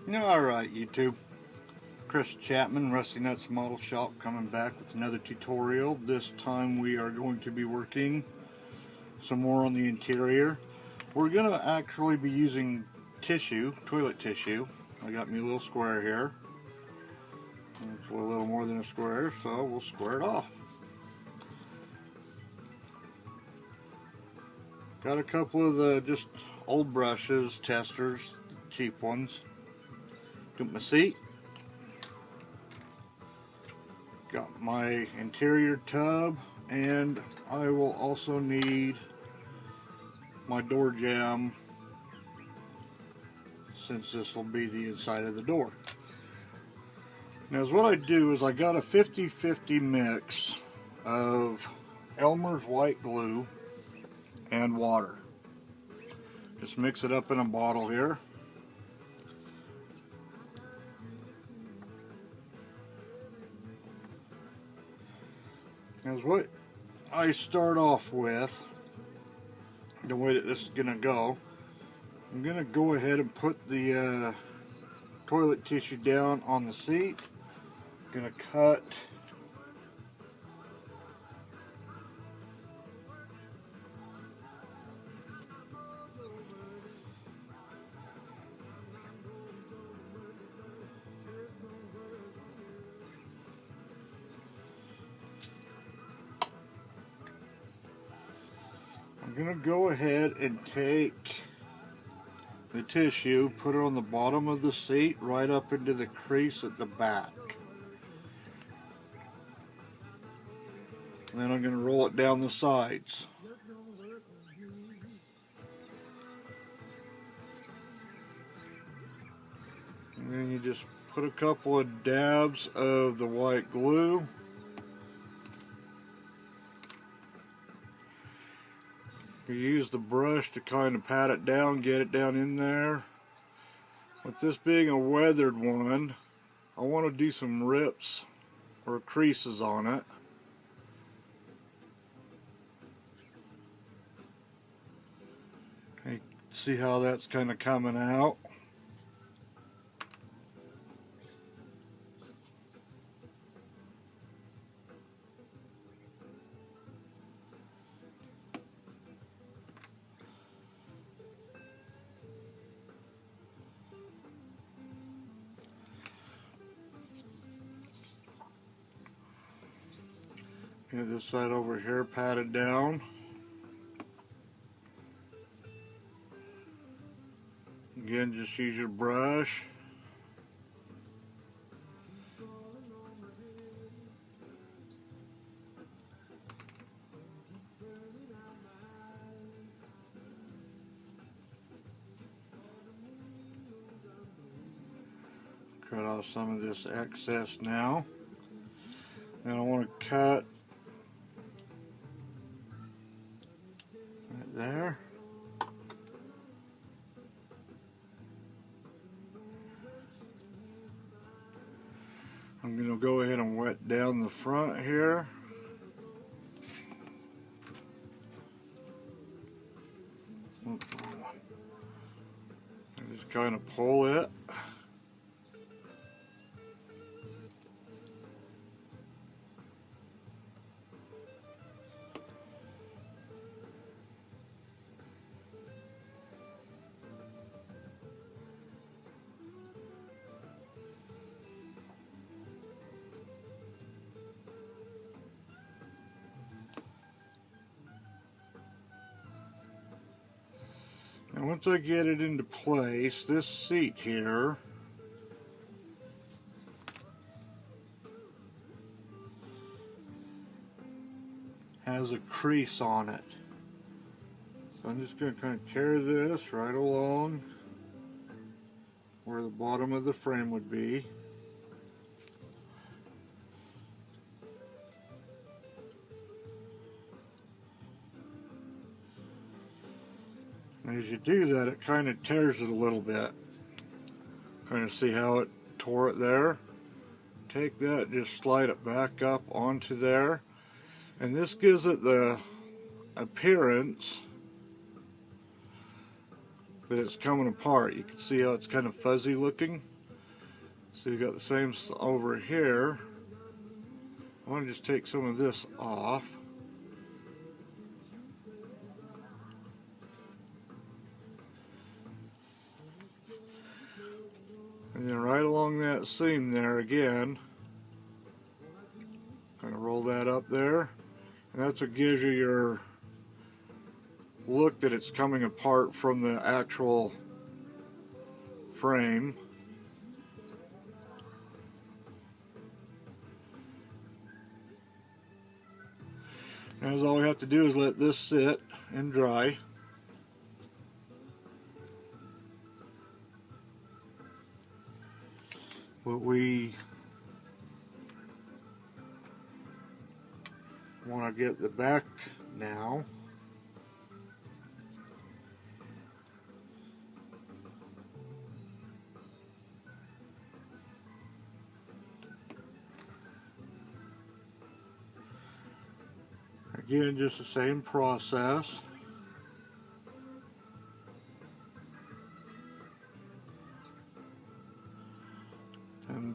Alright YouTube, Chris Chapman, Rusty Nuts Model Shop, coming back with another tutorial. This time we are going to be working some more on the interior. We're going to actually be using tissue, toilet tissue. I got me a little square here. It's a little more than a square, so we'll square it off. Got a couple of the just old brushes, testers, cheap ones. Got my seat. Got my interior tub, and I will also need my door jamb, since this will be the inside of the door. Now, what I do is I got a 50-50 mix of Elmer's white glue and water. Just mix it up in a bottle here. As what I start off with, the way that this is going to go, I'm going to go ahead and put the toilet tissue down on the seat. I'm going to cut I'm going to go ahead and take the tissue, put it on the bottom of the seat, right up into the crease at the back. And then I'm going to roll it down the sides. And then you just put a couple of dabs of the white glue. You use the brush to kind of pat it down, get it down in there. With this being a weathered one, I want to do some rips or creases on it. You see how that's kind of coming out. Get this side over here patted down. Again, just use your brush. Cut off some of this excess now. And I want to cut right there. I'm going to go ahead and wet down the front here. And just kind of pull it. And once I get it into place, this seat here has a crease on it. So I'm just going to kind of tear this right along where the bottom of the frame would be. As you do that, it kind of tears it a little bit. Kind of see how it tore it there. Take that, just slide it back up onto there. And this gives it the appearance that it's coming apart. You can see how it's kind of fuzzy looking. So you got the same over here. I want to just take some of this off. And then right along that seam there again, kind of roll that up there. And that's what gives you your look that it's coming apart from the actual frame. Now all we have to do is let this sit and dry. What we want to get the back now. Again, just the same process. And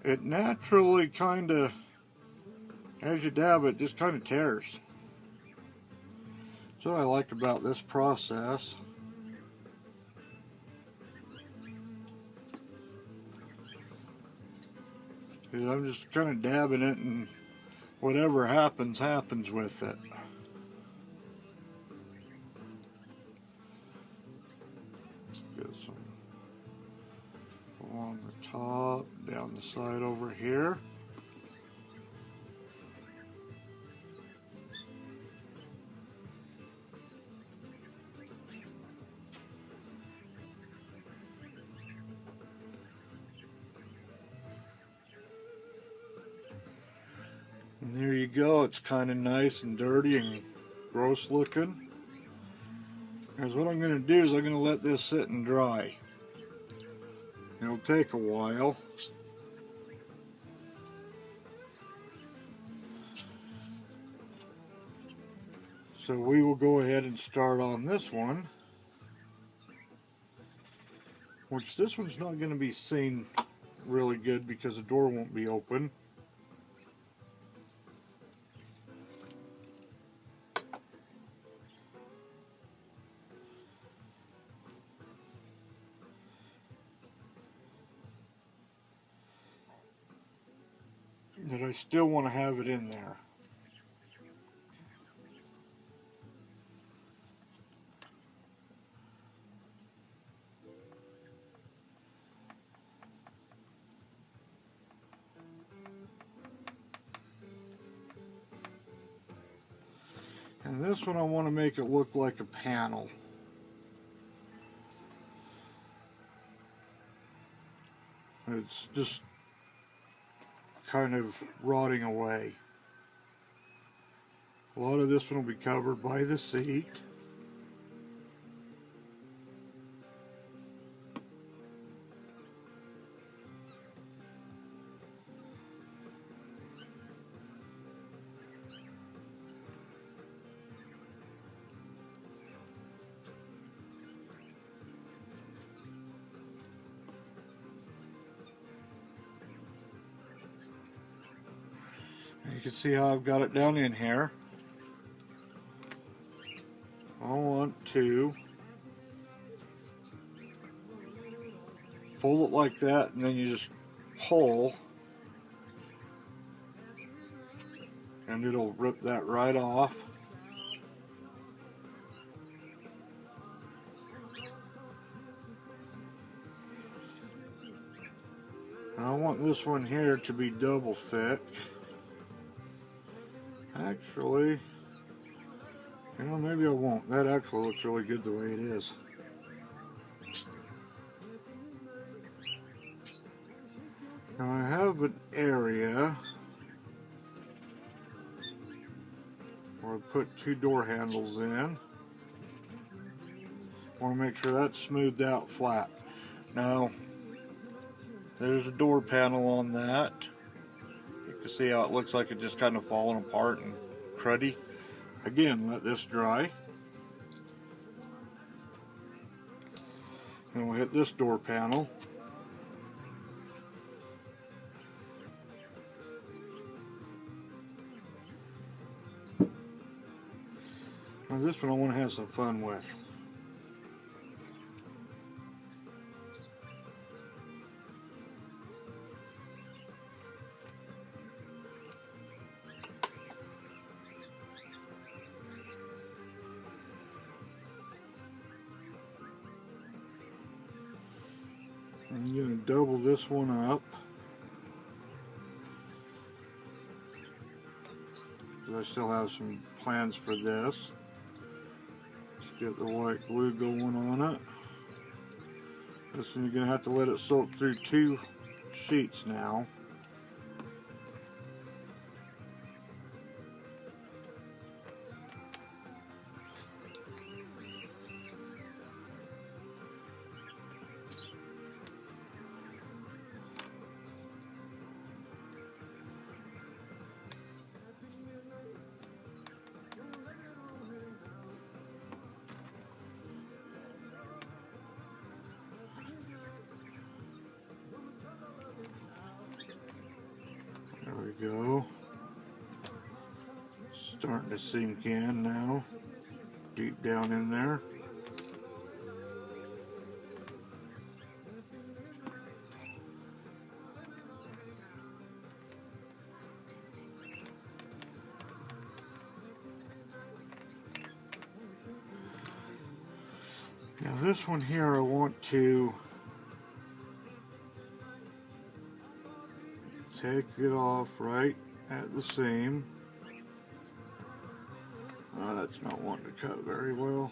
it naturally kind of, as you dab it, just kind of tears. That's what I like about this process. Because I'm just kind of dabbing it, and whatever happens, happens with it. Get some along the top, down the side over here. And there you go. It's kind of nice and dirty and gross looking. Because what I'm going to do is I'm going to let this sit and dry. It'll take a while. So we will go ahead and start on this one. Which this one's not going to be seen really good because the door won't be open. That I still want to have it in there. And this one I want to make it look like a panel. It's just kind of rotting away. A lot of this one will be covered by the seat. You can see how I've got it down in here. I want to fold it like that, and then you just pull, and it'll rip that right off. And I want this one here to be double thick. Actually, you know, maybe I won't. That actually looks really good the way it is. Now I have an area where I put two door handles in. I want to make sure that's smoothed out flat. Now, there's a door panel on that. You can see how it looks like it's just kind of falling apart and cruddy. Again, let this dry. Then we'll hit this door panel. Now this one I want to have some fun with. I'm going to double this one up. I still have some plans for this. Let's get the white glue going on it. This one you're going to have to let it soak through 2 sheets now. There we go. Starting to sink in now, deep down in there. Now this one here I want to take it off right at the seam. That's not wanting to cut very well.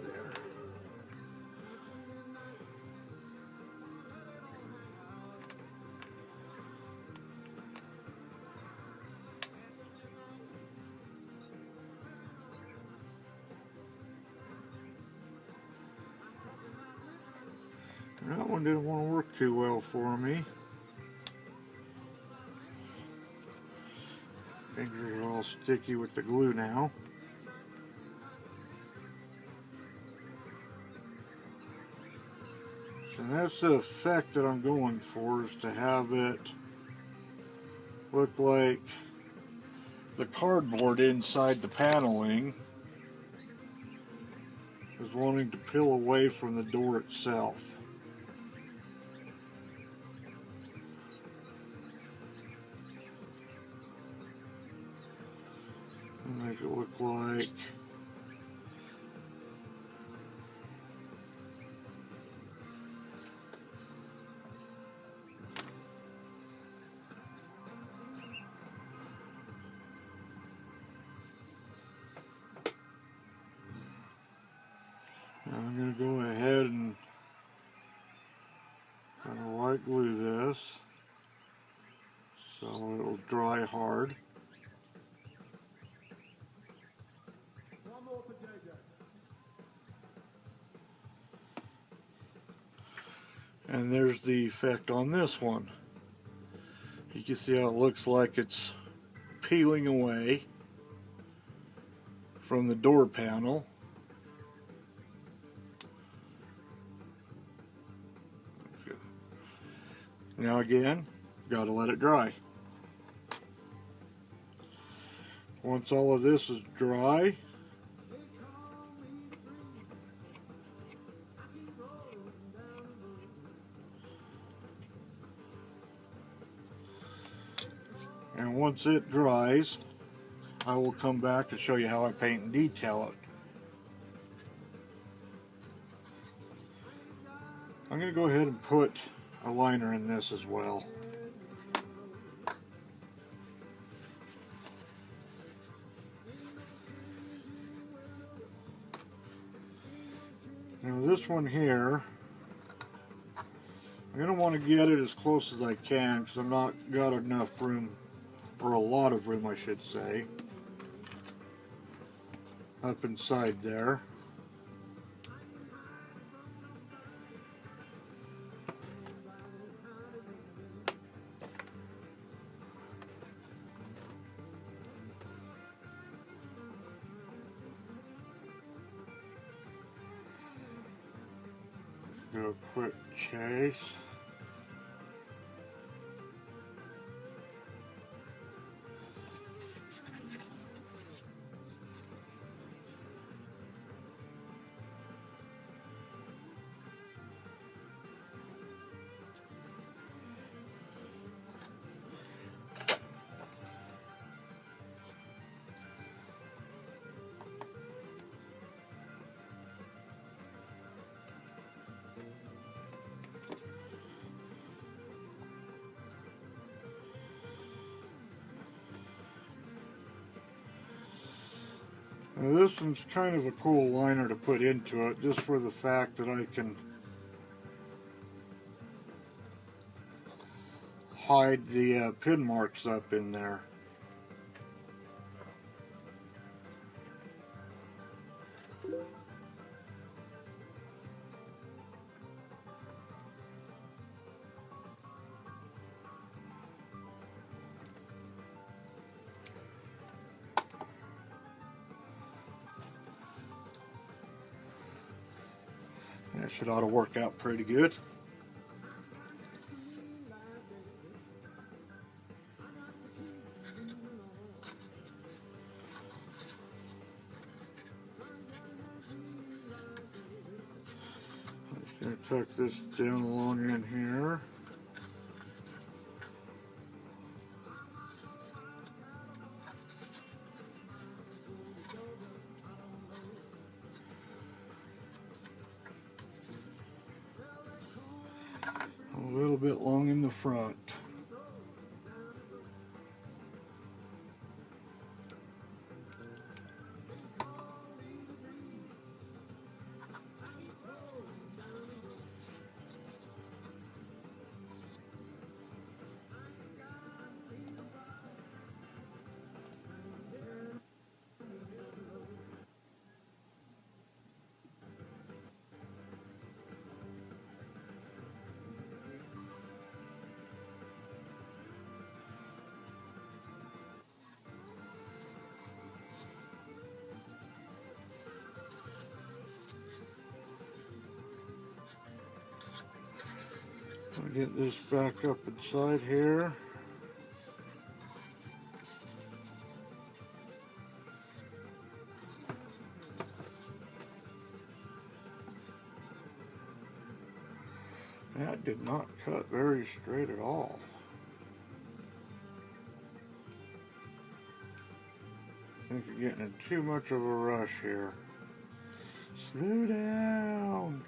There. That one didn't want to work too well for me. Fingers are all sticky with the glue now. So that's the effect that I'm going for, is to have it look like the cardboard inside the paneling is wanting to peel away from the door itself. Make it look like now I'm going to go ahead and kind of white glue this so it'll dry hard. And there's the effect on this one. You can see how it looks like it's peeling away from the door panel. Now again, got to let it dry. Once all of this is dry, and once it dries, I will come back and show you how I paint and detail it. I'm going to go ahead and put a liner in this as well. Now this one here, I'm going to want to get it as close as I can because I've not got enough room, or a lot of room I should say, up inside there. Do a quick chase. Now this one's kind of a cool liner to put into it, just for the fact that I can hide the pin marks up in there. That should ought to work out pretty good. I'm just going to tuck this down along in here. A little bit long in the front. I'll get this back up inside here. That did not cut very straight at all. I think you're getting in too much of a rush here. Slow down.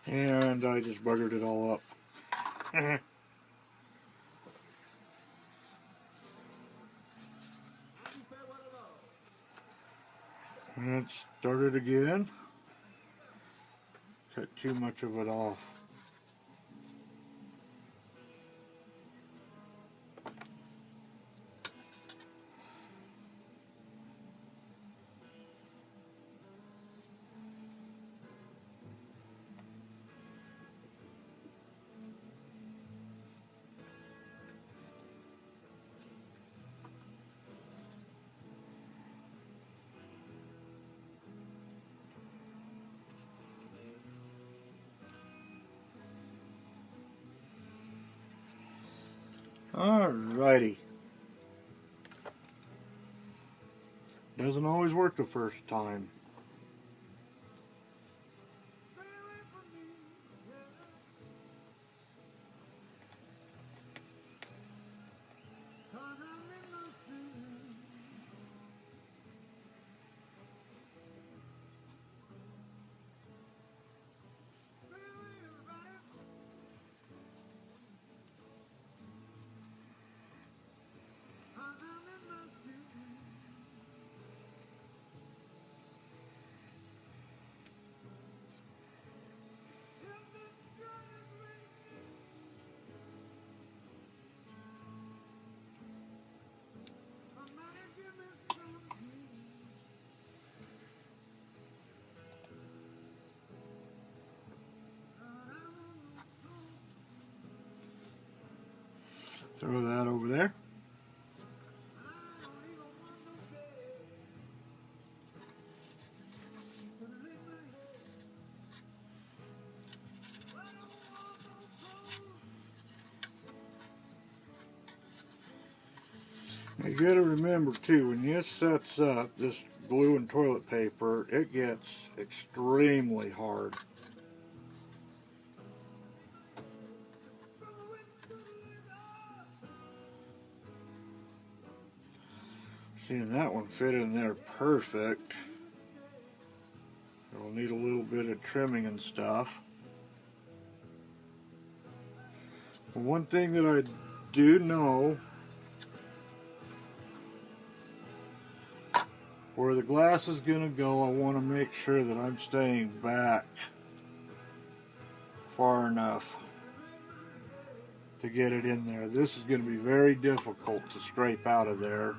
And I just buggered it all up. Let's start it again. Cut too much of it off. Alrighty. Doesn't always work the first time. Throw that over there. You gotta remember too, when this sets up, this glue and toilet paper, it gets extremely hard. Seeing that one fit in there perfect. It'll need a little bit of trimming and stuff. But one thing that I do know, where the glass is going to go, I want to make sure that I'm staying back far enough to get it in there. This is going to be very difficult to scrape out of there.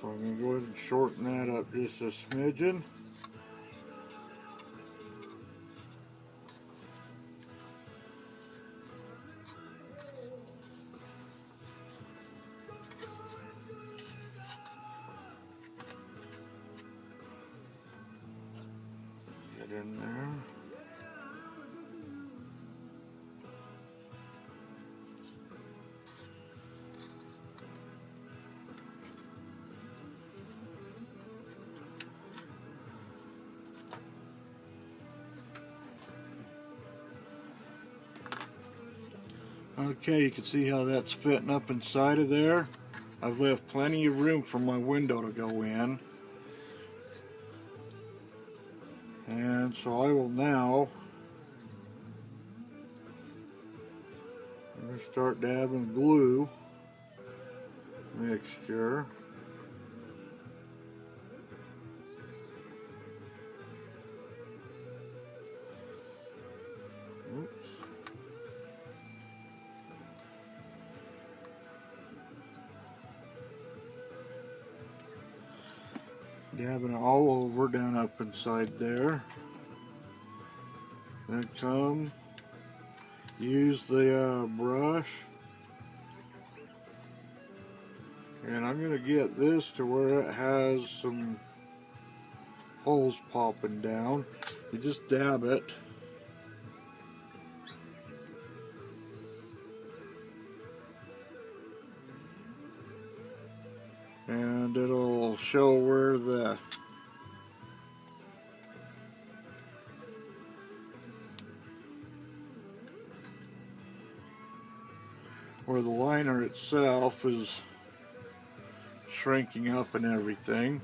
So I'm going to go ahead and shorten that up just a smidgen. Get in there. Okay, you can see how that's fitting up inside of there. I've left plenty of room for my window to go in. And so I will now I'm going to start dabbing glue mixture. Oops. Dabbing it all over down up inside there. Then come use the brush, and I'm going to get this to where it has some holes popping down. You just dab it. And it'll show where the liner itself is shrinking up and everything.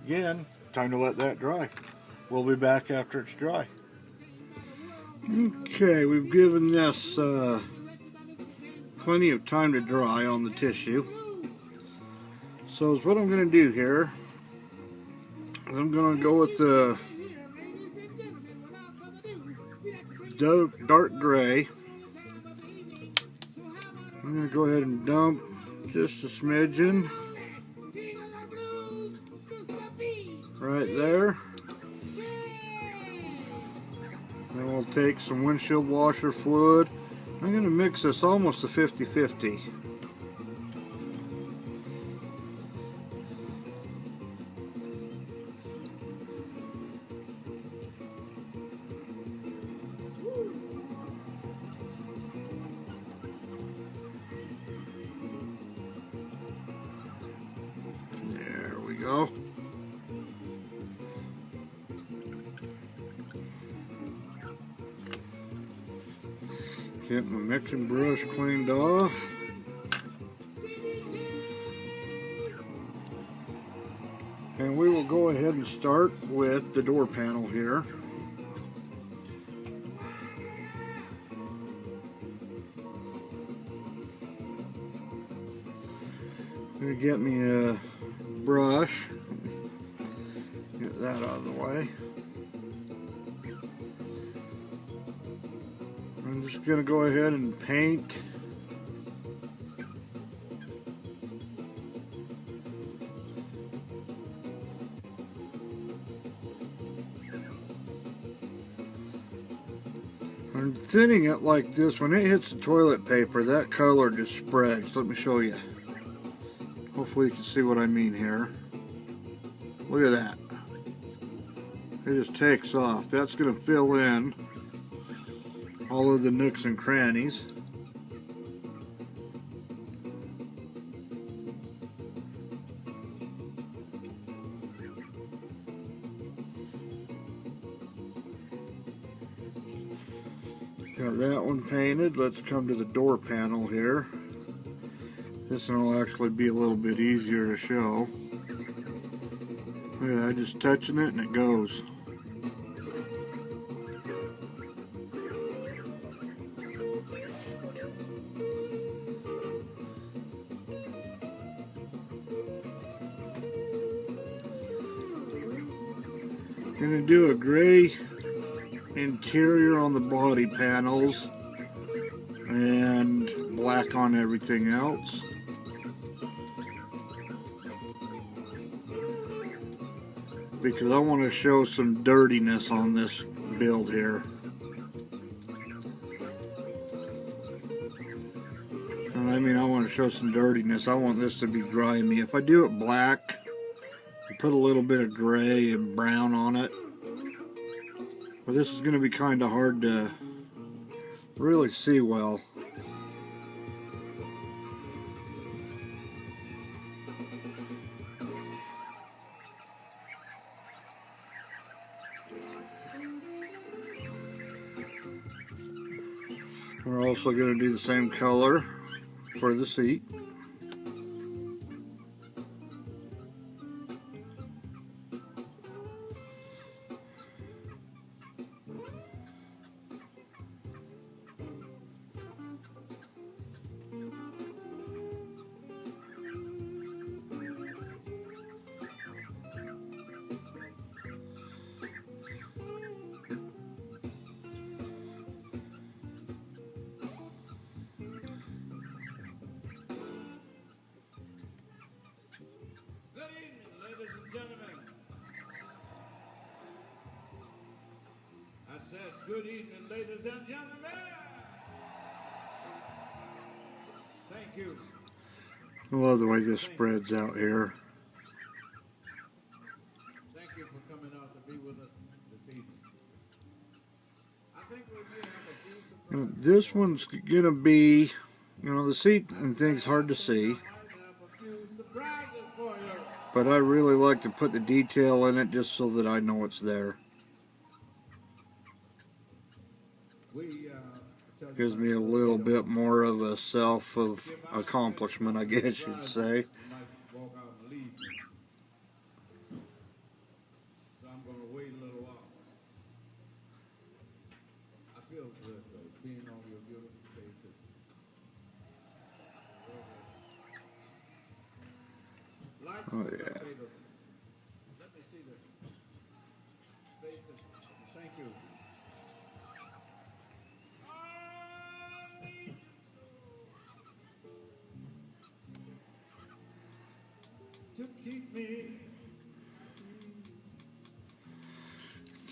Again, time to let that dry. We'll be back after it's dry. Okay, we've given this plenty of time to dry on the tissue. So what I'm going to do here is I'm going to go with the dark gray. I'm going to go ahead and dump just a smidgen right there. Then we'll take some windshield washer fluid. I'm going to mix this almost to 50-50. There we go. Get my mixing brush cleaned off. And we will go ahead and start with the door panel here. I'm going to get me a brush. Get that out of the way. I'm just going to go ahead and paint I'm thinning it like this. When it hits the toilet paper, that color just spreads. Let me show you. Hopefully you can see what I mean here. Look at that. It just takes off. That's going to fill in all of the nooks and crannies. Got that one painted. Let's come to the door panel here. This one will actually be a little bit easier to show. Look at that, just touching it and it goes. Gonna do a gray interior on the body panels and black on everything else. Because I want to show some dirtiness on this build here. And I mean, I want to show some dirtiness. I want this to be grimy. If I do it black, put a little bit of gray and brown on it. But this is going to be kind of hard to really see well. We're also going to do the same color for the seat. Good evening, ladies and gentlemen. Thank you. I love the way this spreads out here. Thank you for coming out to be with us this evening. I think we may have a few surprises. Now, this one's gonna be, you know, the seat and things hard to see. I might have a few surprises for you. But I really like to put the detail in it just so that I know it's there. Gives me a little bit more of a self of accomplishment, I guess you'd say. Walk out and leave. So I'm going to wait a little while. I feel good though, seeing all your beautiful faces. Lights, Oh yeah. let me see the faces. Thank you. To keep me.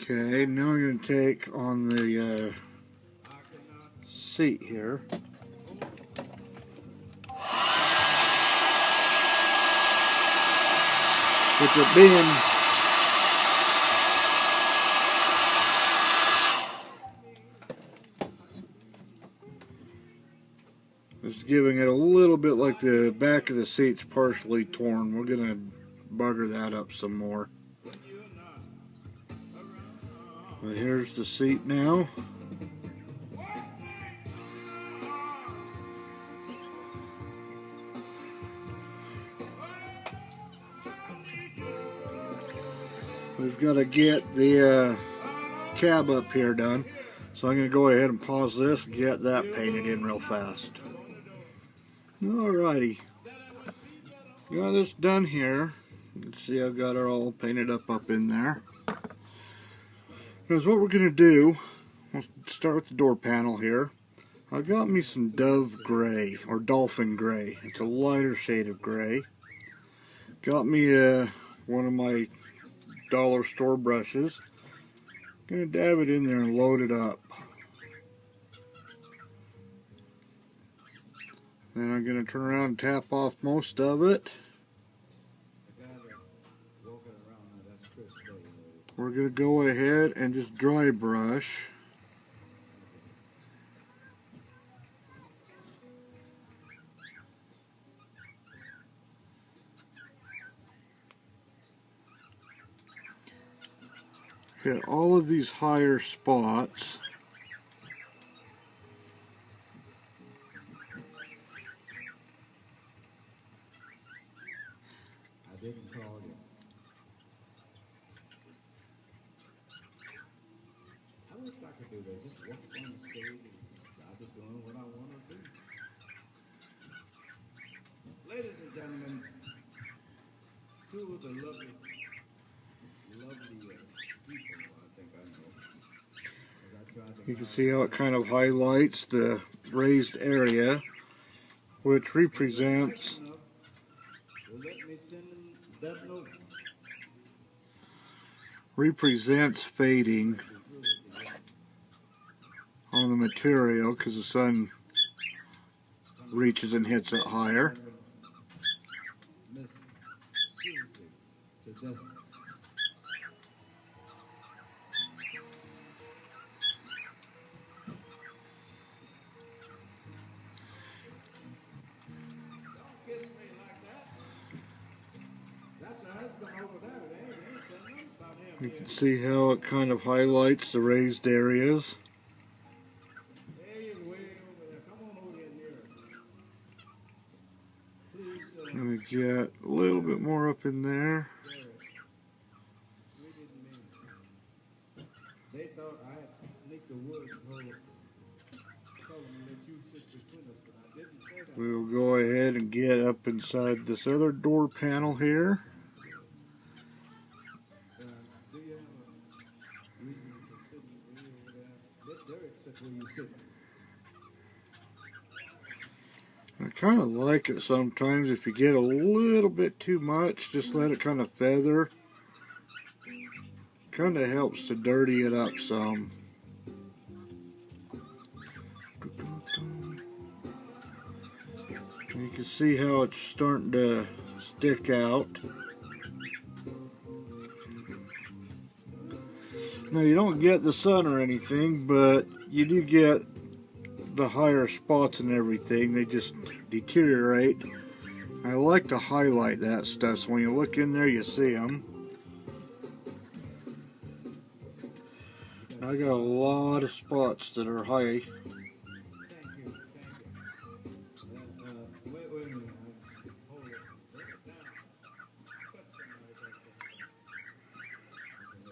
Okay, now I'm going to take on the seat here. With it being just giving it a little bit like the back of the seat's partially torn. We're going to bugger that up some more. Well, here's the seat now. We've got to get the cab up here done. So I'm going to go ahead and pause this and get that painted in real fast. Alrighty. Got this done here. You can see I've got it all painted up in there. Here's what we're going to do. We'll start with the door panel here. I got me some Dove Gray, or Dolphin Gray. It's a lighter shade of gray. Got me one of my dollar store brushes. Gonna dab it in there and load it up. Then I'm going to turn around and tap off most of it. The guy that's walking around now, that's Chris Day. We're going to go ahead and just dry brush. Hit all of these higher spots. I didn't call you. I wish I could do that. Just walk on the stage and I'm just doing what I want to do. Ladies and gentlemen, two of the loveliest people I think I know. As I tried to You can see how it kind of highlights the raised area, which represents let me send that note. fading on the material because the sun reaches and hits it higher. Miss Susie Tedeschi. Don't kiss me like that. That's a husband over there. They ain't saying nothing about him You here. can see how it kind of highlights the raised areas. There you way over there. Come on over here. Please, And we get a little bit more up in there. Jerry, we didn't mean it. They thought I had sneaked the woods and told them that you sit between us, but I didn't say that. We will go ahead and get up inside this other door panel here. Do you have a reason to sit way over there? Let Derek sit where you sit. I kind of like it sometimes if you get a little bit too much, just let it kind of feather. Kind of helps to dirty it up some. And you can see how it's starting to stick out. Now you don't get the sun or anything, but you do get the higher spots and everything. They just deteriorate. I like to highlight that stuff so when you look in there you see them. I got a lot of spots that are high. Thank you. Wait a minute. Hold it. Bring it down. Cut somebody back there.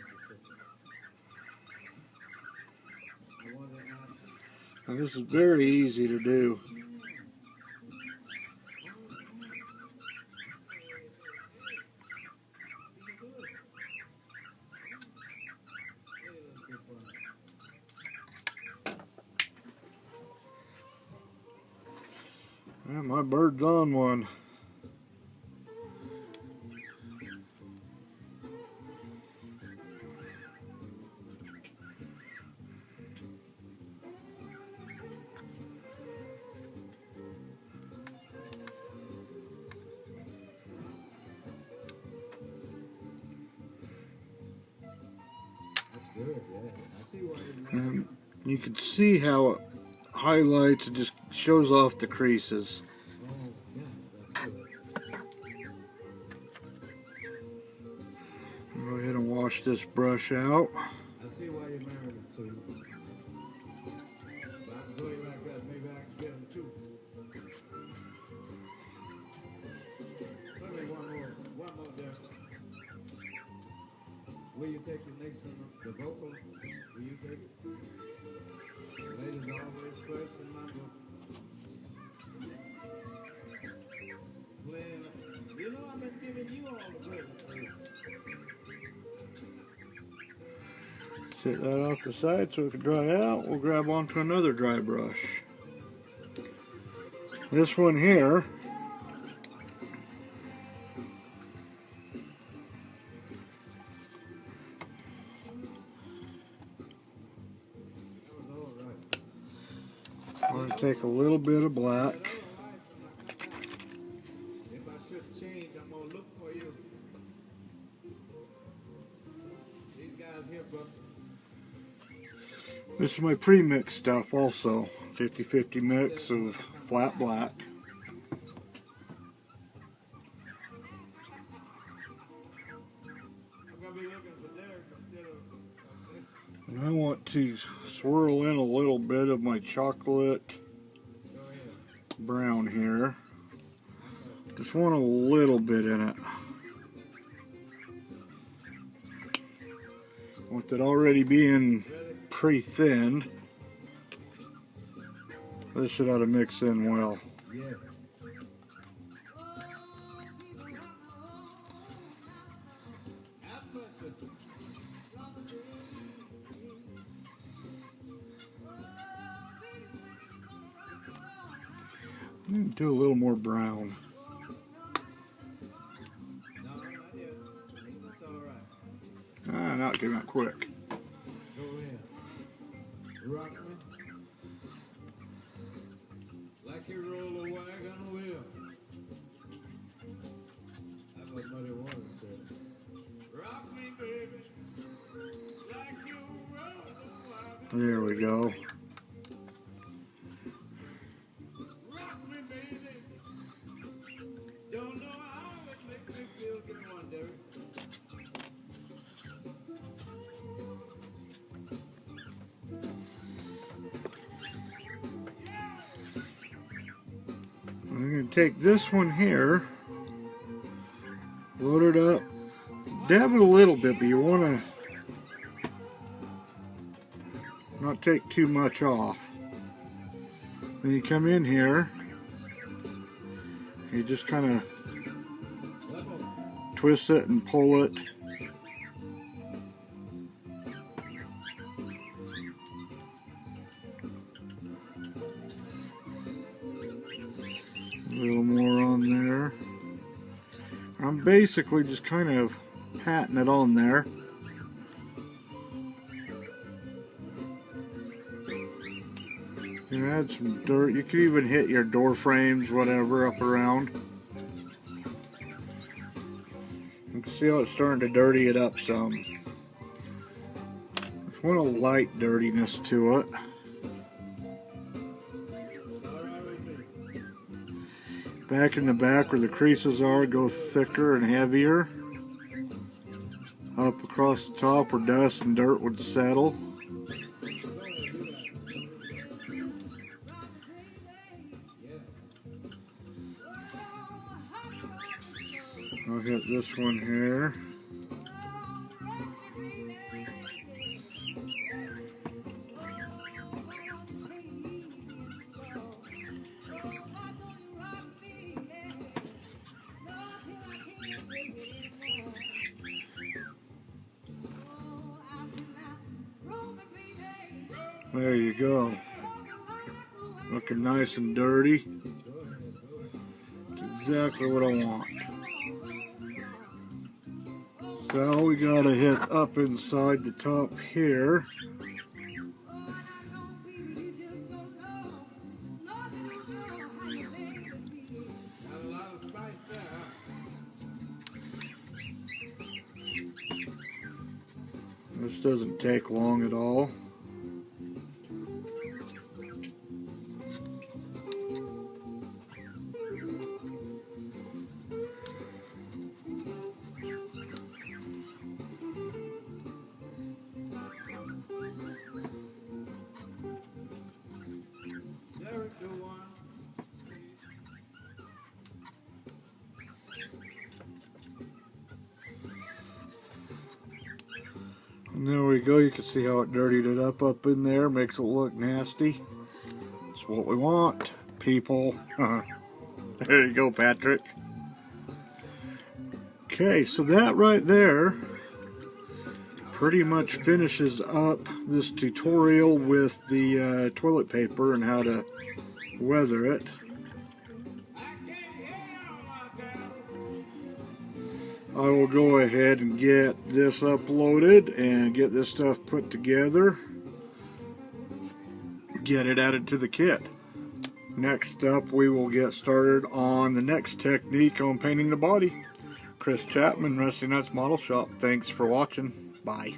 Mississippi. I wanted to ask you. Now, this is very easy to do. Yeah, my bird's on one. That's good, yeah. I see why you And you can see how it highlights and just shows off the creases. Oh, yeah, that's good. Go ahead and wash this brush out. I see why you married him, too. If I can do it like that, maybe I can get him too. Let me one more there. Will you take the next one, the vocal? Will you take it? Ladies always first in my book. Playing, you know I've been giving you all the credit. Set that off the side so it can dry out. We'll grab onto another dry brush. This one here, That was all right. I'm going to take a little bit of black. This is my pre-mix stuff also. 50-50 mix of flat black. And I want to swirl in a little bit of my chocolate brown here. Just want a little bit in it. With it already being pre-thinned, this should ought to mix in well. Do a little more brown. Not getting that quick. Go ahead. Rock me. Like you roll a wagon wheel. That's what Muddy Waters said. Rock me, baby. Like you roll a wagon. There we go. Rock me, baby. Don't know how it makes me feel. Give me one, Derek. I'm going to take this one here, load it up, dab it a little bit, but you want to not take too much off. Then you come in here, you just kind of twist it and pull it. A little more on there. I'm basically just kind of patting it on there. You can add some dirt. You could even hit your door frames, whatever, up around. You can see how it's starting to dirty it up some. Just want a light dirtiness to it. Back in the back where the creases are, go thicker and heavier. Up across the top where dust and dirt would settle. I'll hit this one here. There you go. Looking nice and dirty. That's exactly what I want. So we gotta hit up inside the top here. This doesn't take long at all. And there we go. You can see how it dirtied it up in there. Makes it look nasty. That's what we want, people. There you go, Patrick. Okay, so that right there pretty much finishes up this tutorial with the toilet paper and how to weather it. I will go ahead and get this uploaded and get this stuff put together. Get it added to the kit. Next up, we will get started on the next technique on painting the body. Chris Chapman, Rusty Nuts Model Shop. Thanks for watching. Bye.